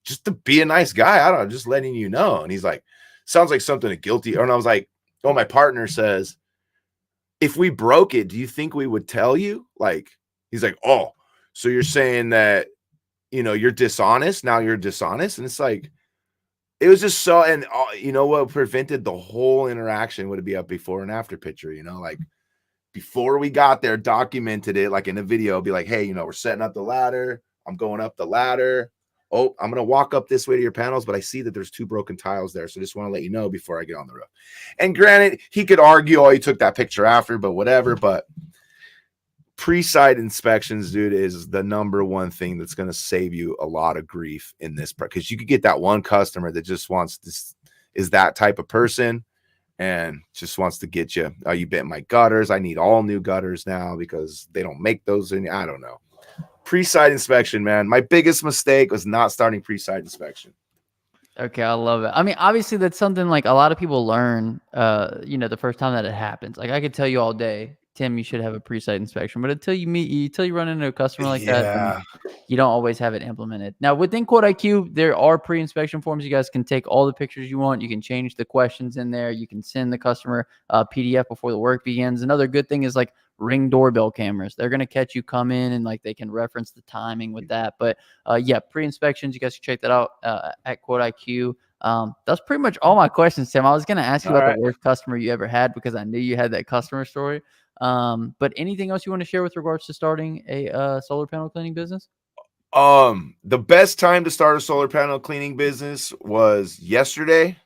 just to be a nice guy. I don't know, just letting you know. And he's like, sounds like something a guilty. And I was like, oh, my partner says, if we broke it, do you think we would tell you? Like, he's like, oh, so you're saying that, you're dishonest. Now you're dishonest. And it's like, it was just so, and what prevented the whole interaction would be a before and after picture, like before we got there, documented it, like in a video, be like, hey, we're setting up the ladder. I'm going up the ladder. Oh, I'm going to walk up this way to your panels, but I see that there's 2 broken tiles there. So just want to let you know before I get on the roof. And granted, he could argue, oh, he took that picture after, but whatever. But pre-site inspections, dude, is the number one thing that's going to save you a lot of grief in this, because you could get that one customer that just wants this, is that type of person, and just wants to get you. Oh, you bit my gutters. I need all new gutters now because they don't make those. I don't know. Pre-site inspection, man. My biggest mistake was not starting pre-site inspection. Okay, I love it. I mean, obviously that's something like a lot of people learn, the first time that it happens. Like I could tell you all day, Tim, you should have a pre-site inspection, but until you run into a customer like that, then you don't always have it implemented. Now within Quote IQ, there are pre-inspection forms. You guys can take all the pictures you want. You can change the questions in there. You can send the customer a PDF before the work begins. Another good thing is like Ring doorbell cameras. They're going to catch you come in, and like they can reference the timing with that. But yeah, pre-inspections, you guys can check that out at Quote IQ. That's pretty much all my questions, Tim. I was going to ask you about the worst customer you ever had, because I knew you had that customer story. But anything else you want to share with regards to starting a solar panel cleaning business? The best time to start a solar panel cleaning business was yesterday,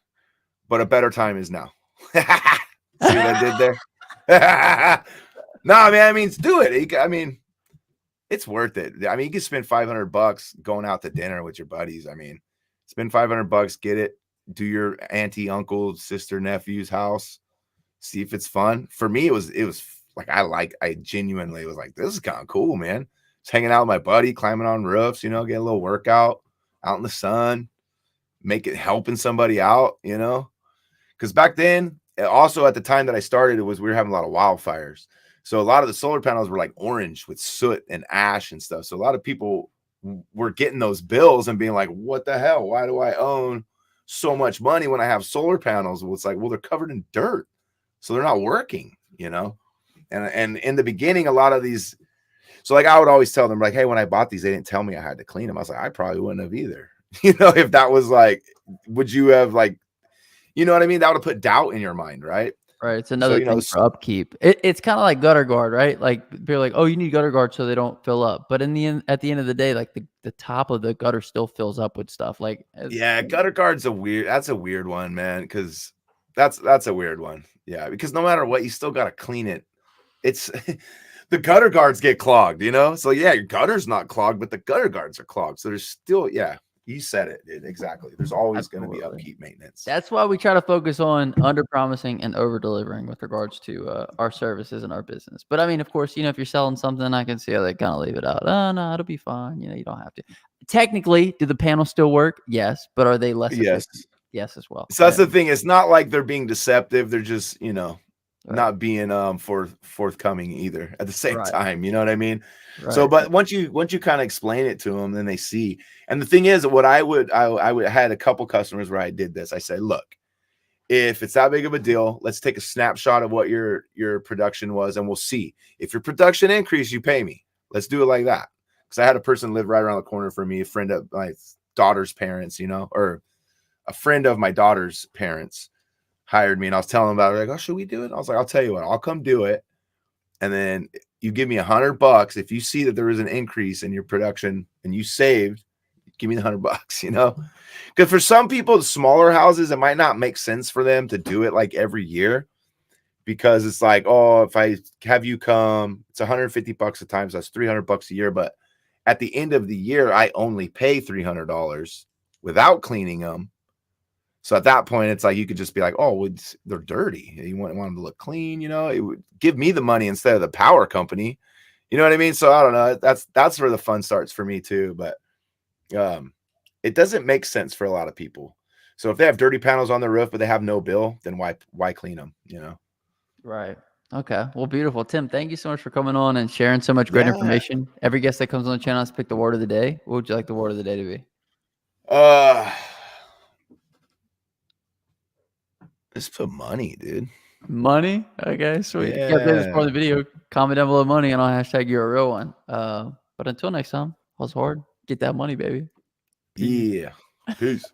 but a better time is now. See what I did there? No, man, I mean, do it. I mean, it's worth it. I mean, you can spend $500 going out to dinner with your buddies. I mean, spend $500, get it, do your auntie, uncle, sister, nephew's house, see if it's fun. For me, it was like, I genuinely was like, this is kind of cool, man. Just hanging out with my buddy, climbing on roofs, get a little workout out in the sun, helping somebody out, because back then, also at the time that I started, we were having a lot of wildfires. So a lot of the solar panels were like orange with soot and ash and stuff. So a lot of people were getting those bills and being like, what the hell? Why do I own so much money when I have solar panels? Well, it's like, well, they're covered in dirt, so they're not working, And in the beginning, a lot of these, so like I would always tell them, like, hey, when I bought these, they didn't tell me I had to clean them. I was like, I probably wouldn't have either. If that was like, would you have like, you know what I mean? That would have put doubt in your mind, right? Right. It's another thing for upkeep. It's kind of like gutter guard, right? Like people are like, oh, you need gutter guard so they don't fill up. But at the end of the day, like the top of the gutter still fills up with stuff. Like, yeah, gutter guard's that's a weird one, man. Because that's a weird one. Yeah, because no matter what, you still got to clean it. It's the gutter guards get clogged, So yeah, your gutter's not clogged, but the gutter guards are clogged. So there's still, yeah. You said it, dude. Exactly. There's always going to be upkeep maintenance. That's why we try to focus on under promising and over delivering with regards to our services and our business. But I mean, of course, if you're selling something, I can see how they kind of leave it out. Oh no, it'll be fine. You don't have to. technically, do the panels still work? Yes, but are they less Yes. efficient? Yes, as well. So that's the thing. It's not like they're being deceptive. They're just, Right, not being forthcoming either at the same right, time. You know what I mean? So, right. but once you kind of explain it to them, then they see. And the thing is, what I had a couple customers where I did this. I said, look, if it's that big of a deal, let's take a snapshot of what your production was, and we'll see. If your production increased, you pay me. Let's do it like that. Because I had a person live right around the corner from me, a friend of my daughter's parents, or a friend of my daughter's parents hired me, and I was telling them about it. Like, oh, should we do it? I was like, I'll tell you what, I'll come do it, and then you give me $100 if you see that there is an increase in your production and you saved. Give me the $100, because for some people, the smaller houses, it might not make sense for them to do it like every year, because it's like, oh, if I have you come, it's $150 a time, so that's $300 a year. But at the end of the year, I only pay $300 without cleaning them. So at that point, it's like you could just be like, oh, well, they're dirty. You want them to look clean, it would give me the money instead of the power company. You know what I mean? So I don't know. That's where the fun starts for me too. But it doesn't make sense for a lot of people. So if they have dirty panels on their roof, but they have no bill, then why clean them? Right. Okay. Well, beautiful. Tim, thank you so much for coming on and sharing so much great Yeah. information. Every guest that comes on the channel has picked the word of the day. What would you like the word of the day to be? Just put money, dude. Money? Okay, sweet. If you guys like this part Yeah. of the video, comment down below money and I'll hashtag you're a real one. But until next time, hustle hard. Get that money, baby. Peace. Yeah. Peace.